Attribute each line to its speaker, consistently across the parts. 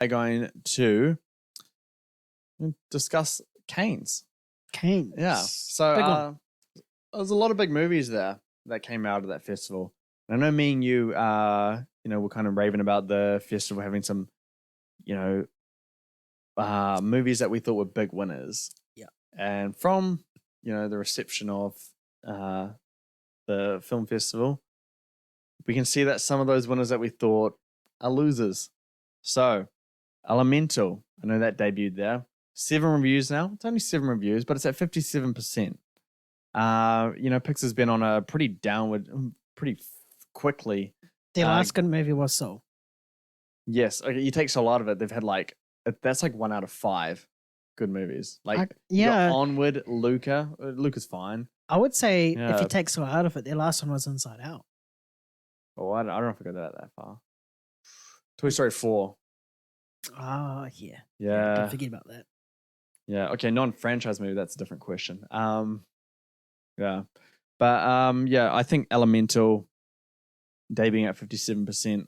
Speaker 1: are going to discuss Canes.
Speaker 2: Canes.
Speaker 1: Yeah. So there's a lot of big movies there that came out of that festival. And I know me and you, we're kind of raving about the festival having some, movies that we thought were big winners.
Speaker 2: Yeah.
Speaker 1: And from, the reception of the film festival, we can see that some of those winners that we thought are losers. So, Elemental, I know that debuted there. 7 reviews now. It's only 7 reviews, but it's at 57%. Pixar's been on a pretty downward, pretty quickly.
Speaker 2: Their last good movie was Soul.
Speaker 1: Yes. Okay, you take Soul out of it, they've had that's 1 out of 5 good movies. Onward, Luca. Luca's fine.
Speaker 2: I would say if you take Soul out of it, their last one was Inside Out.
Speaker 1: Oh, I don't know if I got that far. Toy Story 4.
Speaker 2: Oh, yeah.
Speaker 1: Yeah.
Speaker 2: Don't forget about that.
Speaker 1: Yeah. Okay. Non-franchise movie. That's a different question. Yeah. But I think Elemental debuting at 57%.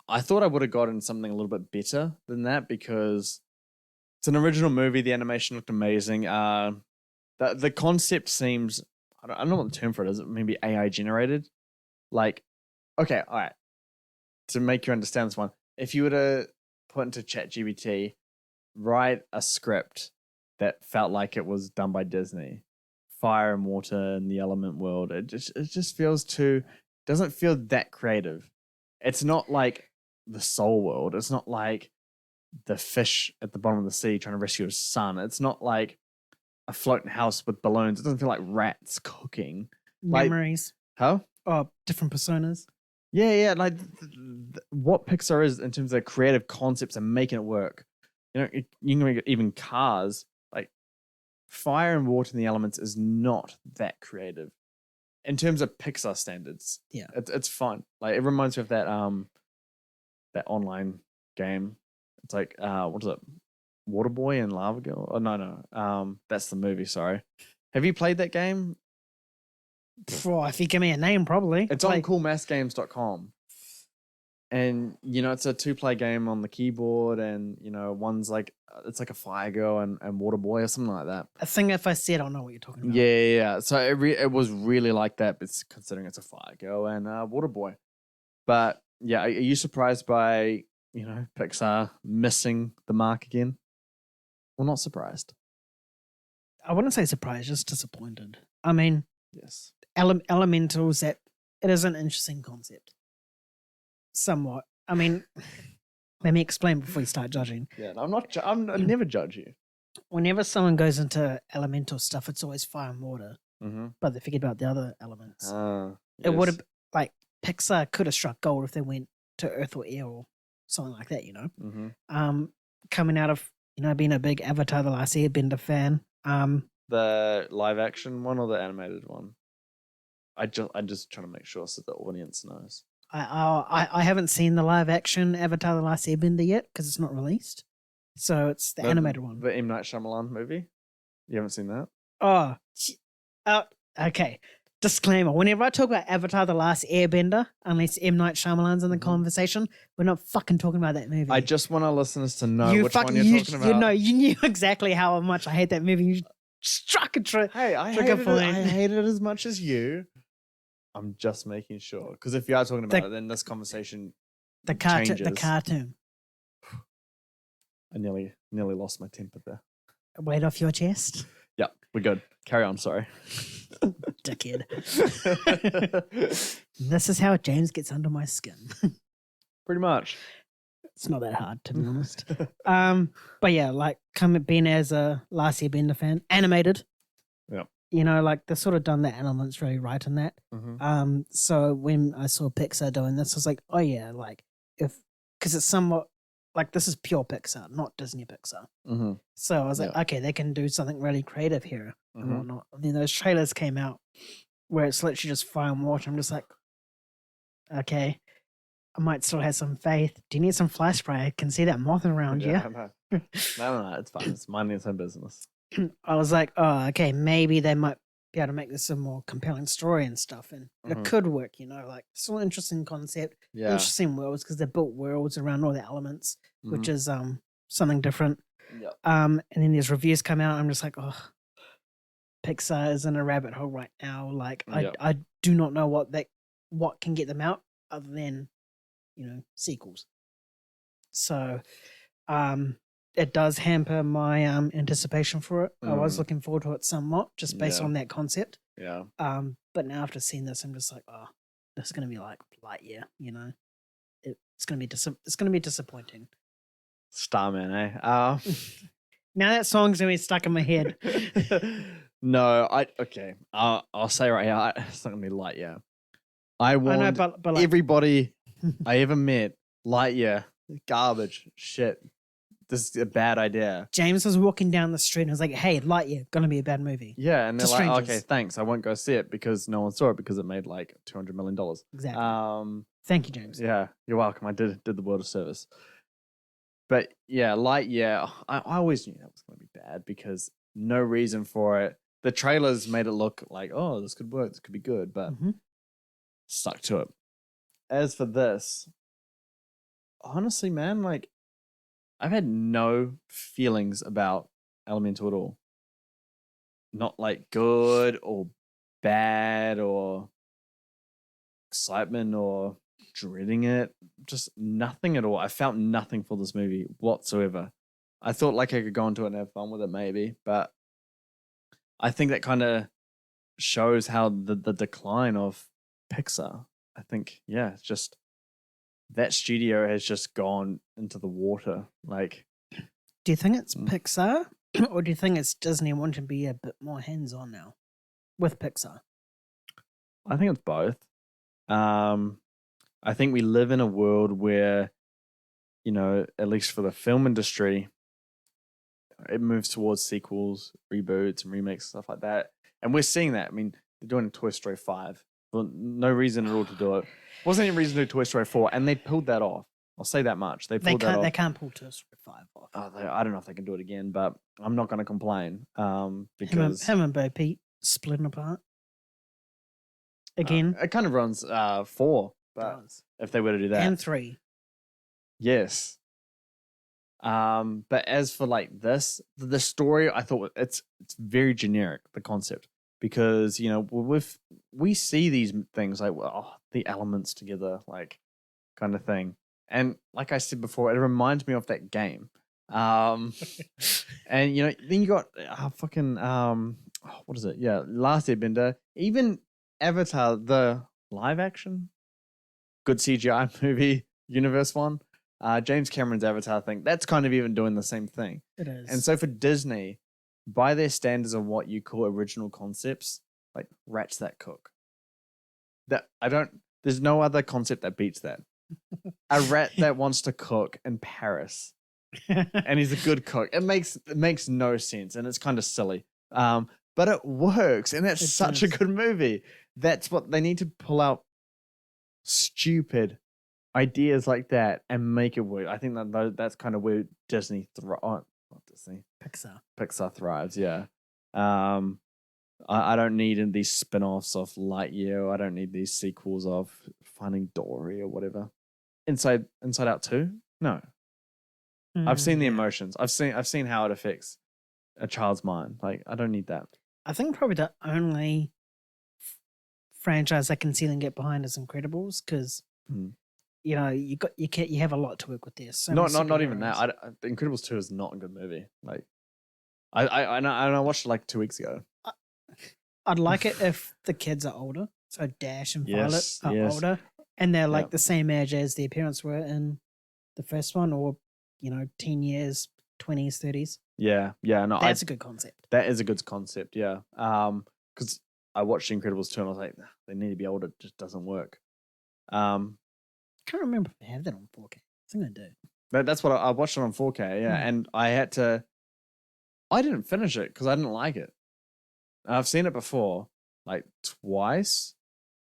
Speaker 1: I thought I would have gotten something a little bit better than that because it's an original movie. The animation looked amazing. The concept seems, I don't know what the term for it is. Maybe AI generated. Okay, all right. To make you understand this one, if you were to put into ChatGPT, write a script that felt like it was done by Disney, fire and water in the element world, it just doesn't feel that creative. It's not like the Soul world. It's not like the fish at the bottom of the sea trying to rescue his son. It's not like a floating house with balloons. It doesn't feel like rats cooking.
Speaker 2: Memories.
Speaker 1: How?
Speaker 2: Oh, different personas.
Speaker 1: Yeah. What Pixar is in terms of creative concepts and making it work. You can make even cars. Fire and water in the elements is not that creative in terms of Pixar standards.
Speaker 2: Yeah,
Speaker 1: it's fun. It reminds me of that that online game. It's what is it? Waterboy and Lava Girl? Oh no. That's the movie. Sorry. Have you played that game?
Speaker 2: If you give me a name, probably.
Speaker 1: It's on coolmathgames.com. And, it's a 2-player game on the keyboard and, one's it's like a Fire Girl and Water Boy or something like that.
Speaker 2: I think if I see it, I'll know what you're talking about.
Speaker 1: Yeah. So it was really like that, but considering it's a Fire Girl and Water Boy. But, yeah, are you surprised by, Pixar missing the mark again? Well, not surprised.
Speaker 2: I wouldn't say surprised, just disappointed. I mean,
Speaker 1: yes.
Speaker 2: Elementals, it is an interesting concept. Somewhat. I mean, let me explain before you start judging.
Speaker 1: Yeah, I never judge you.
Speaker 2: Whenever someone goes into elemental stuff, it's always fire and water.
Speaker 1: Mm-hmm.
Speaker 2: But they forget about the other elements.
Speaker 1: Yes.
Speaker 2: It would have, Pixar could have struck gold if they went to Earth or Air or something like that,
Speaker 1: Mm-hmm.
Speaker 2: Coming out of, being a big Avatar: The Last Airbender fan.
Speaker 1: The live action one or the animated one? I'm just trying to make sure so the audience knows.
Speaker 2: I haven't seen the live action Avatar: The Last Airbender yet because it's not released. So it's the animated one.
Speaker 1: The M. Night Shyamalan movie? You haven't seen that?
Speaker 2: Oh, okay. Disclaimer. Whenever I talk about Avatar: The Last Airbender, unless M. Night Shyamalan's in the conversation, we're not fucking talking about that movie.
Speaker 1: I just want our listeners to know which one you're talking about.
Speaker 2: You knew exactly how much I hate that movie. You struck a trigger.
Speaker 1: Hey, I hate it as much as I'm just making sure. Because if you are talking about it, then this conversation changes.
Speaker 2: The cartoon.
Speaker 1: I nearly lost my temper there.
Speaker 2: Weight off your chest?
Speaker 1: Yeah, we're good. Carry on, sorry.
Speaker 2: Dickhead. This is how James gets under my skin.
Speaker 1: Pretty much.
Speaker 2: It's not that hard, to be honest. But yeah, being as a Last Airbender fan, animated.
Speaker 1: Yeah.
Speaker 2: They've sort of done the elements really right in that.
Speaker 1: Mm-hmm.
Speaker 2: So when I saw Pixar doing this, I was like, oh yeah, because it's somewhat this is pure Pixar, not Disney Pixar.
Speaker 1: Mm-hmm.
Speaker 2: So I was like, okay, they can do something really creative here and whatnot. And then those trailers came out where it's literally just fire and water. I'm just like, okay, I might still have some faith. Do you need some fly spray? I can see that moth around you.
Speaker 1: No, it's fine. It's minding its own business.
Speaker 2: I was like, oh, okay, maybe they might be able to make this a more compelling story and stuff. And it could work, like still an interesting concept, interesting worlds because they built worlds around all the elements, which is something different.
Speaker 1: Yep.
Speaker 2: And then these reviews come out. I'm just like, oh, Pixar is in a rabbit hole right now. Like I do not know what can get them out other than, sequels. So, it does hamper my anticipation for it. I was looking forward to it somewhat just based on that concept.
Speaker 1: Yeah.
Speaker 2: But now after seeing this, I'm just like, oh, this is gonna be like Lightyear. It's gonna be disappointing.
Speaker 1: Starman, eh?
Speaker 2: Now that song's gonna be stuck in my head.
Speaker 1: No, okay. I'll say right here, it's not gonna be Lightyear. I warned but like, everybody I ever met. Lightyear, garbage, shit. This is a bad idea.
Speaker 2: James was walking down the street and was like, "Hey, Lightyear, gonna be a bad movie."
Speaker 1: Yeah, and they're like, "Okay, thanks. I won't go see it because no one saw it because it made like $200 million."
Speaker 2: Exactly. Thank you, James.
Speaker 1: Yeah, you're welcome. I did the world a service. But yeah, Lightyear, I always knew that was going to be bad because no reason for it. The trailers made it look like, oh, this could work, this could be good, but stuck to it. As for this, honestly, man, like, I've had no feelings about Elemental at all. Not like good or bad or excitement or dreading it. Just nothing at all. I felt nothing for this movie whatsoever. I thought like I could go into it and have fun with it maybe, but I think that kind of shows how the decline of Pixar. I think, yeah, it's just that studio has just gone into the water. Like,
Speaker 2: do you think it's Pixar or do you think it's Disney wanting to be a bit more hands-on now with Pixar?
Speaker 1: I think it's both. I think we live in a world where, at least for the film industry, it moves towards sequels, reboots, and remakes, stuff like that. And we're seeing that. I mean, they're doing Toy Story 5. Well, no reason at all to do it. Wasn't any reason to do Toy Story 4, and they pulled that off. I'll say that much. They pulled that off.
Speaker 2: They can't pull Toy Story 5 off.
Speaker 1: I don't know if they can do it again, but I'm not going to complain. Because
Speaker 2: him and Bo Peep splitting apart again.
Speaker 1: It kind of runs 4, but if they were to do that,
Speaker 2: and 3,
Speaker 1: yes. But as for like this, the story, I thought it's very generic, the concept, because we see these things like the elements together, like kind of thing, and like I said before, it reminds me of that game. And then you got fucking what is it? Yeah, Last Airbender, even Avatar, the live action, good CGI movie universe one. James Cameron's Avatar thing, that's kind of even doing the same thing.
Speaker 2: It is.
Speaker 1: And so for Disney, by their standards of what you call original concepts, like Rat's That Cook. There's no other concept that beats that. A rat that wants to cook in Paris. And he's a good cook. It makes no sense and it's kind of silly. But it works and that's such a good movie. That's what they need to pull out stupid ideas like that and make it work. I think that's kind of where Disney Pixar thrives. Yeah. I don't need these spin-offs of Lightyear. I don't need these sequels of Finding Dory or whatever. Inside Out 2? No. I've seen the emotions. I've seen how it affects a child's mind. Like, I don't need that.
Speaker 2: I think probably the only franchise I can see them get behind is Incredibles because you have a lot to work with there. So
Speaker 1: not even that. Incredibles 2 is not a good movie. Like, I watched it like 2 weeks ago.
Speaker 2: I'd like it if the kids are older. So Dash and Violet are older, and they're like the same age as their parents were in the first one, or 10 years, 20s, 30s.
Speaker 1: Yeah. No,
Speaker 2: that's a good concept.
Speaker 1: That is a good concept. Yeah. Because I watched Incredibles 2 and I was like, nah, they need to be older. It just doesn't work.
Speaker 2: Can't remember if they have that on 4K. I think they do.
Speaker 1: That's what I watched it on 4K. Yeah, and I didn't finish it because I didn't like it. I've seen it before, like twice,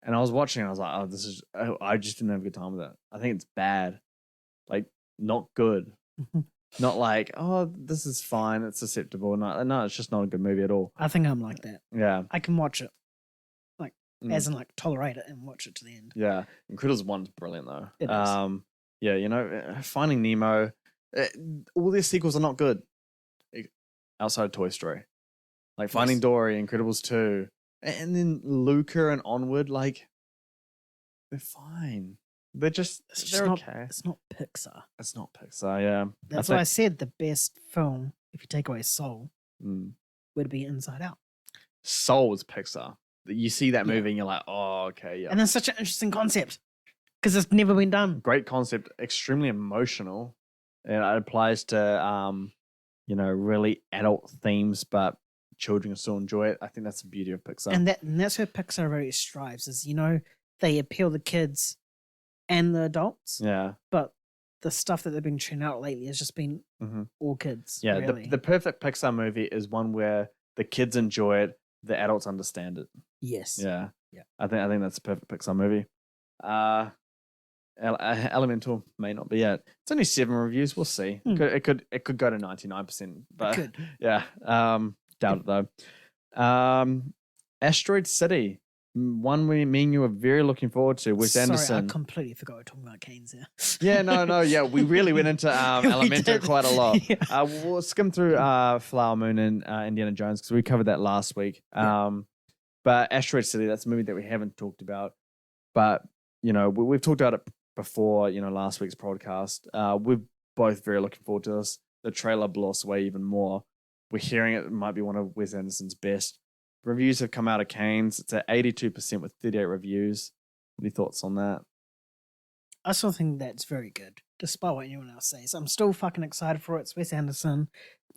Speaker 1: and I was watching. I was like, I just didn't have a good time with it. I think it's bad, like not good. Not like, oh, this is fine, it's acceptable. No, it's just not a good movie at all.
Speaker 2: I think I'm like that.
Speaker 1: Yeah.
Speaker 2: I can watch it, like as in like tolerate it and watch it to the end.
Speaker 1: Yeah. Incredibles 1's brilliant though.
Speaker 2: It is.
Speaker 1: Yeah, you know, Finding Nemo, all their sequels are not good outside of Toy Story. Like Finding Dory, Incredibles 2, and then Luca and Onward, like they're fine. They're okay.
Speaker 2: It's not Pixar.
Speaker 1: It's not Pixar, yeah.
Speaker 2: That's why I said the best film, if you take away Soul, would be Inside Out.
Speaker 1: Soul is Pixar. You see that movie and you're like, oh, okay, yeah.
Speaker 2: And that's such an interesting concept because it's never been done.
Speaker 1: Great concept, extremely emotional, and it applies to really adult themes, but children still enjoy it. I think that's the beauty of Pixar.
Speaker 2: And that's where Pixar really strives is, they appeal to kids and the adults.
Speaker 1: Yeah.
Speaker 2: But the stuff that they've been churning out lately has just been all kids.
Speaker 1: Yeah,
Speaker 2: really.
Speaker 1: the perfect Pixar movie is one where the kids enjoy it, the adults understand it.
Speaker 2: Yes.
Speaker 1: Yeah. I think that's a perfect Pixar movie. Elemental may not be it. It's only 7 reviews. We'll see. It could go to 99%. But
Speaker 2: it could.
Speaker 1: Yeah. Doubt it though. Asteroid City. One me and you were very looking forward to. Wes Anderson.
Speaker 2: I completely forgot we're talking about Canes there.
Speaker 1: Yeah, no. Yeah, we really went into Elemental quite a lot. Yeah. We'll skim through Flower Moon and Indiana Jones because we covered that last week. But Asteroid City, that's a movie that we haven't talked about. But, we've talked about it before, last week's podcast. We're both very looking forward to this. The trailer blew us away even more. We're hearing it might be one of Wes Anderson's best. Reviews have come out of Canes. It's at 82% with 38 reviews. What are your thoughts on that?
Speaker 2: I still think that's very good, despite what anyone else says. I'm still fucking excited for it. It's Wes Anderson.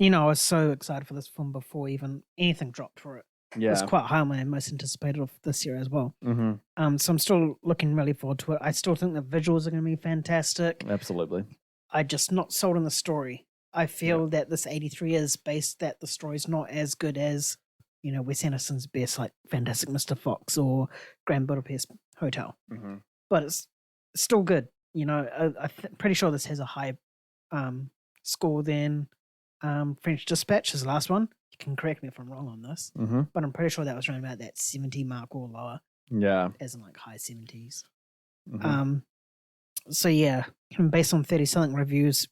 Speaker 2: I was so excited for this film before even anything dropped for it. Yeah. It was quite high on my most anticipated of this year as well. Mm-hmm. So I'm still looking really forward to it. I still think the visuals are going to be fantastic.
Speaker 1: Absolutely.
Speaker 2: I'm just not sold on the story. I feel that this 83 is based that the story's not as good as Wes Anderson's best, like Fantastic Mr. Fox or Grand Budapest Hotel. Mm-hmm. But it's still good. I'm pretty sure this has a high score than French Dispatch, his last one. You can correct me if I'm wrong on this, but I'm pretty sure that was around about that 70 mark or lower.
Speaker 1: Yeah.
Speaker 2: As in like high 70s. Mm-hmm. So yeah, based on 30-something reviews,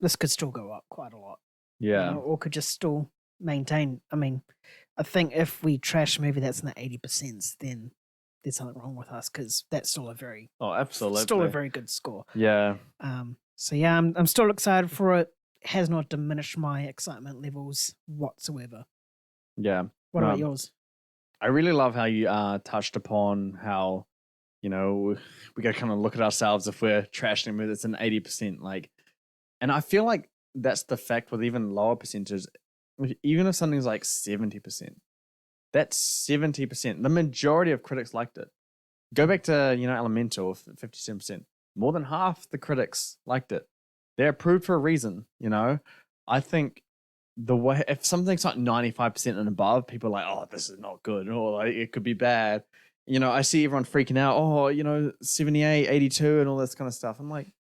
Speaker 2: this could still go up quite a lot.
Speaker 1: Yeah.
Speaker 2: Or could just still maintain. I mean, I think if we trash a movie that's in the 80%, then there's something wrong with us because that's still
Speaker 1: absolutely
Speaker 2: still a very good score.
Speaker 1: Yeah.
Speaker 2: So yeah, I'm still excited for it. It has not diminished my excitement levels whatsoever.
Speaker 1: Yeah.
Speaker 2: What about yours?
Speaker 1: I really love how you touched upon how we got to kind of look at ourselves if we're trashing a movie that's an 80%. And I feel like that's the fact with even lower percentages. Even if something's like 70%, that's 70%. The majority of critics liked it. Go back to, Elemental, 57%. More than half the critics liked it. They're approved for a reason, I think the way, if something's like 95% and above, people are like, oh, this is not good, or like it could be bad. I see everyone freaking out, 78, 82 and all this kind of stuff. I'm like,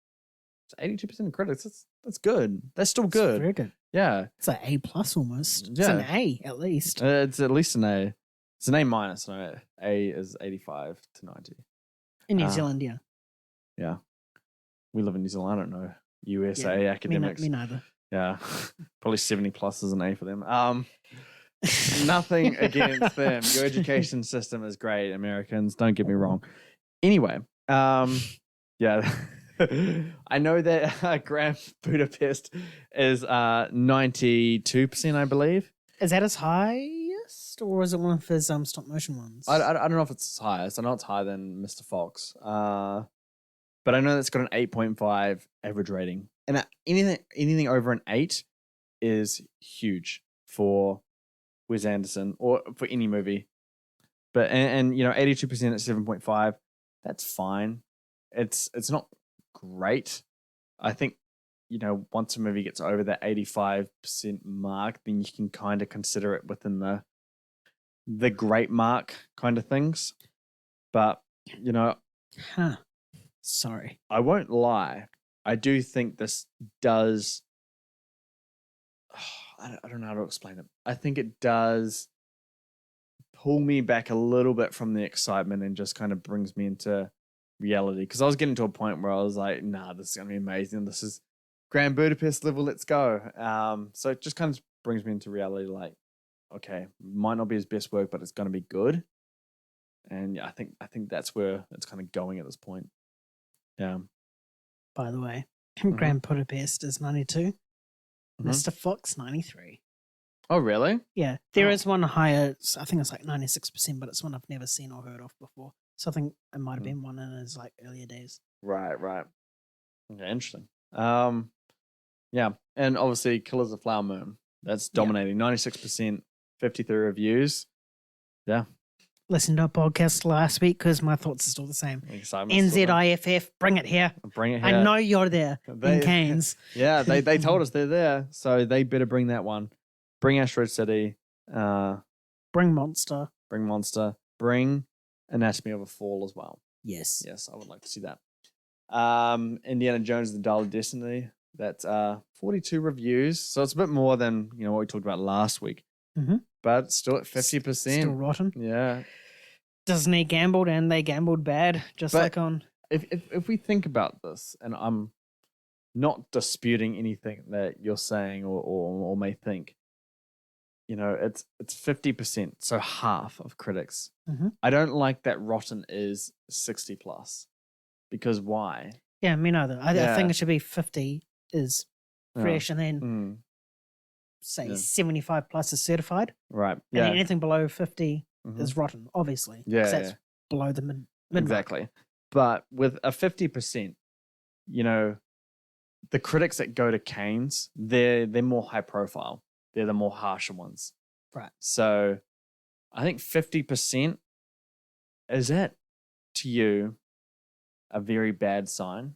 Speaker 1: 82% of critics, that's good. That's still good.
Speaker 2: It's very good.
Speaker 1: Yeah.
Speaker 2: It's like A+ almost. It's an A at least.
Speaker 1: It's at least an A. It's an A minus. No, A is 85 to 90.
Speaker 2: In New Zealand, yeah.
Speaker 1: Yeah. We live in New Zealand. I don't know. USA academics.
Speaker 2: Me neither.
Speaker 1: Yeah. Probably 70 plus is an A for them. Nothing against them. Your education system is great, Americans. Don't get me wrong. Anyway, yeah. I know that Grand Budapest is 92%, I believe.
Speaker 2: Is that his highest, or is it one of his stop motion ones?
Speaker 1: I don't know if it's his highest. I know it's higher than Mr. Fox. But I know that's got an 8.5 average rating, and anything over an 8 is huge for Wes Anderson or for any movie. But and 82% at 7.5, that's fine. It's not great. I think once a movie gets over that 85% mark, then you can kind of consider it within the great mark kind of things. But
Speaker 2: Sorry.
Speaker 1: I won't lie. I do think this does I don't know how to explain it. I think it does pull me back a little bit from the excitement and just kind of brings me into reality. Because I was getting to a point where I was like, nah, this is going to be amazing. This is Grand Budapest level. Let's go. So it just kind of brings me into reality like, okay, might not be his best work, but it's going to be good. And yeah, I think that's where it's kind of going at this point. Yeah.
Speaker 2: By the way,
Speaker 1: Mhm.
Speaker 2: Grand Budapest is 92.
Speaker 1: Mhm.
Speaker 2: Mr. Fox 93.
Speaker 1: Oh, really?
Speaker 2: Yeah, there
Speaker 1: Oh.
Speaker 2: is one higher. I think it's like 96%, but it's one I've never seen or heard of before. So I think it might have been one in his like earlier days.
Speaker 1: Right. Okay, interesting. Yeah, and obviously Killers of the Flower Moon. That's dominating. 96%, 53 reviews. Yeah.
Speaker 2: Listened to a podcast last week because my thoughts are still the same.
Speaker 1: Excitement's still there.
Speaker 2: NZIFF, bring it here.
Speaker 1: Bring it here.
Speaker 2: I know you're there in Cairns.
Speaker 1: Yeah, they told us they're there, so they better bring that one. Bring Asteroid City.
Speaker 2: Bring Monster.
Speaker 1: Bring Monster. Bring Anatomy of a Fall as well.
Speaker 2: Yes.
Speaker 1: Yes, I would like to see that. Indiana Jones and the Dial of Destiny. That's 42 reviews, so it's a bit more than what we talked about last week.
Speaker 2: Mm-hmm.
Speaker 1: But still at 50%.
Speaker 2: Still rotten.
Speaker 1: Yeah.
Speaker 2: Disney gambled, and they gambled bad, just like on.
Speaker 1: If we think about this, and I'm not disputing anything that you're saying or may think, it's 50%, so half of critics.
Speaker 2: Mm-hmm.
Speaker 1: I don't like that Rotten is 60 plus, because why?
Speaker 2: Yeah, me neither. I think it should be 50 is fresh, and then say 75 plus is certified.
Speaker 1: Right.
Speaker 2: Yeah. And anything below 50
Speaker 1: Mhm.
Speaker 2: is rotten, obviously.
Speaker 1: Yeah.
Speaker 2: That's below the mid.
Speaker 1: Exactly. But with a 50%, the critics that go to Canes, they're more high profile. They're the more harsher ones.
Speaker 2: Right.
Speaker 1: So I think 50%, is that to you a very bad sign?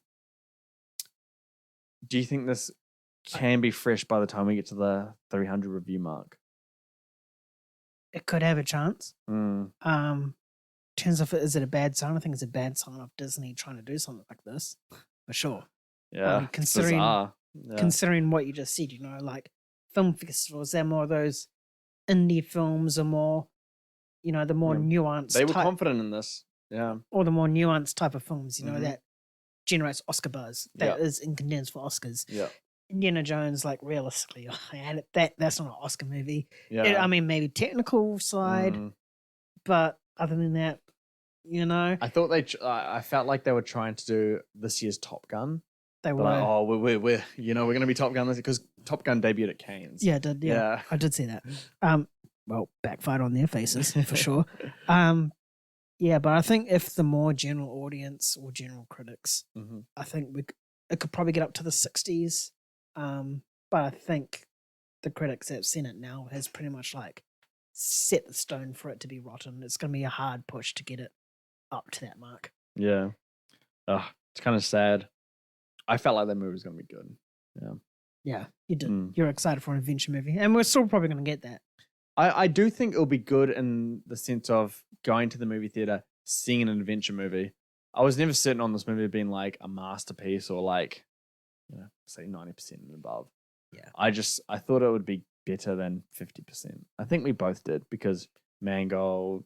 Speaker 1: Do you think this can be fresh by the time we get to the 300 review mark?
Speaker 2: It could have a chance.
Speaker 1: Mm.
Speaker 2: In terms of, is it a bad sign? I think it's a bad sign of Disney trying to do something like this, for sure.
Speaker 1: Yeah,
Speaker 2: considering what you just said, like film festivals, they're more of those indie films, or more, the more nuanced.
Speaker 1: They were confident in this,
Speaker 2: or the more nuanced type of films, that generates Oscar buzz. That is in contenders for Oscars.
Speaker 1: Yeah.
Speaker 2: Indiana Jones, like realistically, that's not an Oscar movie.
Speaker 1: Yeah.
Speaker 2: I mean, maybe technical side, but other than that,
Speaker 1: I thought I felt like they were trying to do this year's Top Gun.
Speaker 2: They were.
Speaker 1: Like, we're we're going to be Top Gun this because Top Gun debuted at Canes.
Speaker 2: Yeah, it did. Yeah, I did see that. Well, backfired on their faces for sure. Yeah, but I think if the more general audience or general critics, I think it could probably get up to the 60s. But I think the critics that have seen it now has pretty much like set the stone for it to be rotten. It's going to be a hard push to get it up to that mark.
Speaker 1: Yeah. It's kind of sad. I felt like that movie was going to be good. Yeah.
Speaker 2: Yeah, you did. You're excited for an adventure movie, and we're still probably going to get that.
Speaker 1: I do think it'll be good in the sense of going to the movie theater, seeing an adventure movie. I was never certain on this movie being like a masterpiece or like, say 90% and above.
Speaker 2: Yeah.
Speaker 1: I thought it would be better than 50%. I think we both did because Mangold,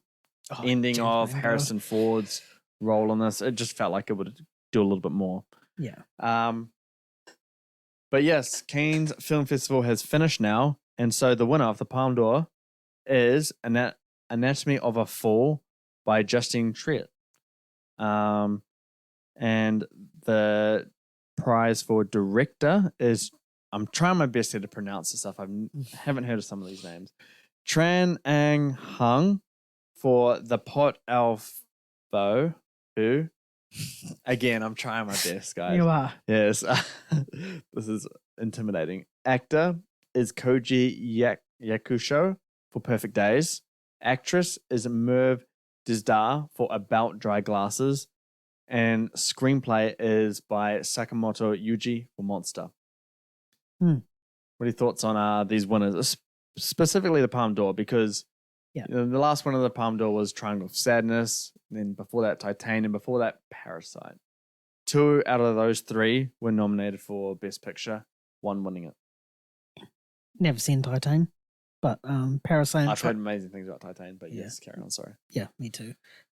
Speaker 1: ending of Harrison Ford's role in this, it just felt like it would do a little bit more.
Speaker 2: Yeah.
Speaker 1: But yes, Cannes Film Festival has finished now, and so the winner of the Palme d'Or is Anatomy of a Fall by Justine Triet. And the prize for director is, I'm trying my best here to pronounce this stuff. I haven't heard of some of these names. Tran Ang Hung for The Pot Al Pho. Who? Again, I'm trying my best, guys.
Speaker 2: You are.
Speaker 1: Yes. This is intimidating. Actor is Koji Yakusho for Perfect Days. Actress is Merve Dizdar for About Dry Glasses. And screenplay is by Sakamoto Yuji for Monster. What are your thoughts on these winners? Specifically the Palme d'Or, because the last one of the Palme d'Or was Triangle of Sadness. And then before that, Titanium. Before that, Parasite. 2 out of those 3 were nominated for Best Picture, 1 winning it.
Speaker 2: Never seen Titan, but Parasite.
Speaker 1: I've heard amazing things about Titan, but
Speaker 2: Yeah.
Speaker 1: yes, carry on. Sorry.
Speaker 2: Yeah, me too.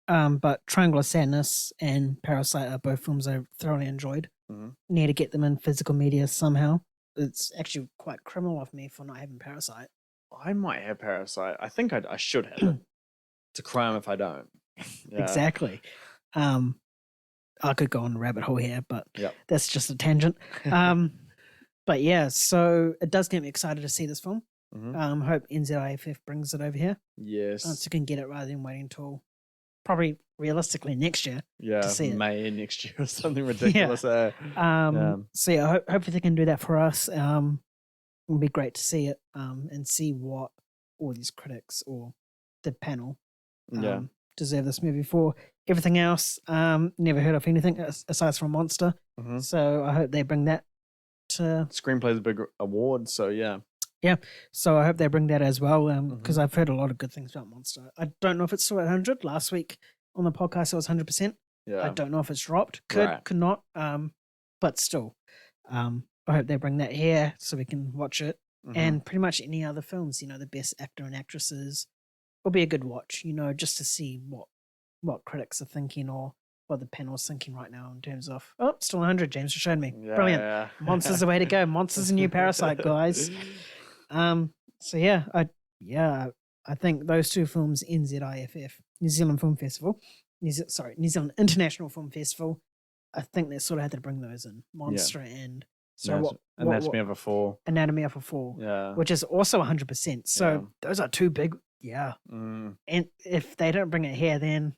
Speaker 2: But Triangle of Sadness and Parasite are both films I thoroughly enjoyed.
Speaker 1: Mm-hmm.
Speaker 2: Need to get them in physical media somehow. It's actually quite criminal of me for not having Parasite.
Speaker 1: I might have Parasite. I think I should have it. It's a crime if I don't. Yeah.
Speaker 2: Exactly. I could go on a rabbit hole here, but
Speaker 1: Yep.
Speaker 2: that's just a tangent. But yeah, so it does get me excited to see this film.
Speaker 1: Mm-hmm.
Speaker 2: Hope NZIFF brings it over here.
Speaker 1: Yes.
Speaker 2: So you can get it rather than waiting until probably realistically next year.
Speaker 1: Yeah,
Speaker 2: to see it.
Speaker 1: May next year or something ridiculous.
Speaker 2: So yeah, hopefully they can do that for us. It would be great to see it and see what all these critics or the panel deserve this movie for. Everything else, never heard of anything aside from Monster.
Speaker 1: Mm-hmm.
Speaker 2: So I hope they bring that to
Speaker 1: Screenplay's a big award, so yeah.
Speaker 2: Yeah, so I hope they bring that as well because
Speaker 1: Mhm.
Speaker 2: I've heard a lot of good things about Monster. I don't know if it's still at 100. Last week on the podcast it was 100%.
Speaker 1: Yeah.
Speaker 2: I don't know if it's dropped. Could not. But still, I hope they bring that here so we can watch it.
Speaker 1: Mhm.
Speaker 2: And pretty much any other films, the best actor and actresses will be a good watch. Just to see what critics are thinking or what the panel's thinking right now in terms of still 100. James just showed me.
Speaker 1: Yeah,
Speaker 2: Brilliant.
Speaker 1: yeah.
Speaker 2: Monster's the way to go. Monster's a new Parasite, guys. So yeah, I think those two films, NZIFF, New Zealand Film Festival, New Zealand International Film Festival, I think they sort of had to bring those in, Monster and
Speaker 1: Anatomy of a Fall.
Speaker 2: Anatomy of a Fall,
Speaker 1: Yeah.
Speaker 2: which is also 100%. So those are two big,
Speaker 1: Mm.
Speaker 2: And if they don't bring it here, then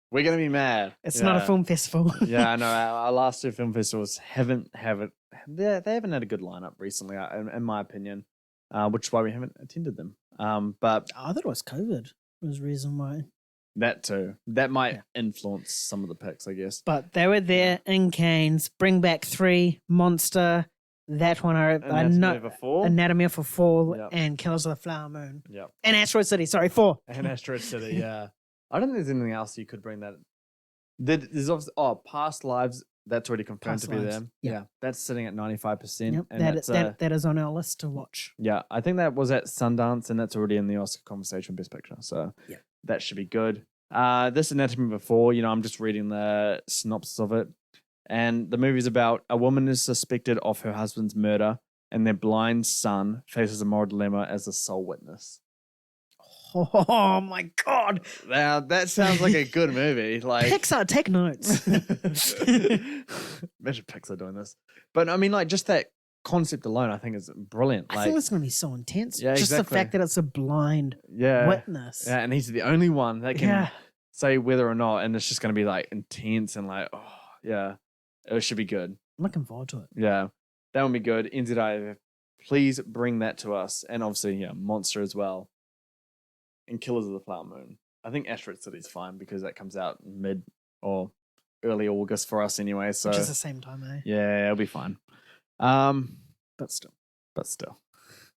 Speaker 1: We're gonna be mad.
Speaker 2: It's not a film festival.
Speaker 1: Yeah, I know. Our last two film festivals haven't had a good lineup recently, in my opinion, which is why we haven't attended them. But
Speaker 2: I thought it was COVID was the reason why.
Speaker 1: That too. That might influence some of the picks, I guess.
Speaker 2: But they were there in Canes. Bring Back 3, Monster, that one I know. Anatomy of a Fall and Killers of the Flower Moon.
Speaker 1: Yep.
Speaker 2: And Asteroid City. Sorry, 4.
Speaker 1: And Asteroid City, yeah. I don't think there's anything else you could bring that. There's obviously Past Lives. That's already confirmed to be there. Yeah, that's sitting at 95%.
Speaker 2: Yep.
Speaker 1: And
Speaker 2: that is on our list to watch.
Speaker 1: Yeah, I think that was at Sundance, and that's already in the Oscar conversation Best Picture. So that should be good. This Anatomy of a Fall, I'm just reading the synopsis of it, and the movie's about a woman is suspected of her husband's murder, and their blind son faces a moral dilemma as a sole witness.
Speaker 2: Oh my God!
Speaker 1: Now that sounds like a good movie. Like
Speaker 2: Pixar, take notes.
Speaker 1: Imagine Pixar doing this, but I mean, like just that concept alone, I think is brilliant.
Speaker 2: I think it's going to be so intense.
Speaker 1: Yeah,
Speaker 2: just the fact that it's a blind witness.
Speaker 1: Yeah, and he's the only one that can say whether or not, and it's just going to be like intense and like, it should be good.
Speaker 2: I'm looking forward to it.
Speaker 1: Yeah, that would be good. NZIFF, please bring that to us, and obviously, Monster as well. And Killers of the Flower Moon. I think Asteroid City is fine because that comes out mid or early August for us anyway. So
Speaker 2: which is the same time, eh?
Speaker 1: Yeah, it'll be fine.
Speaker 2: But still.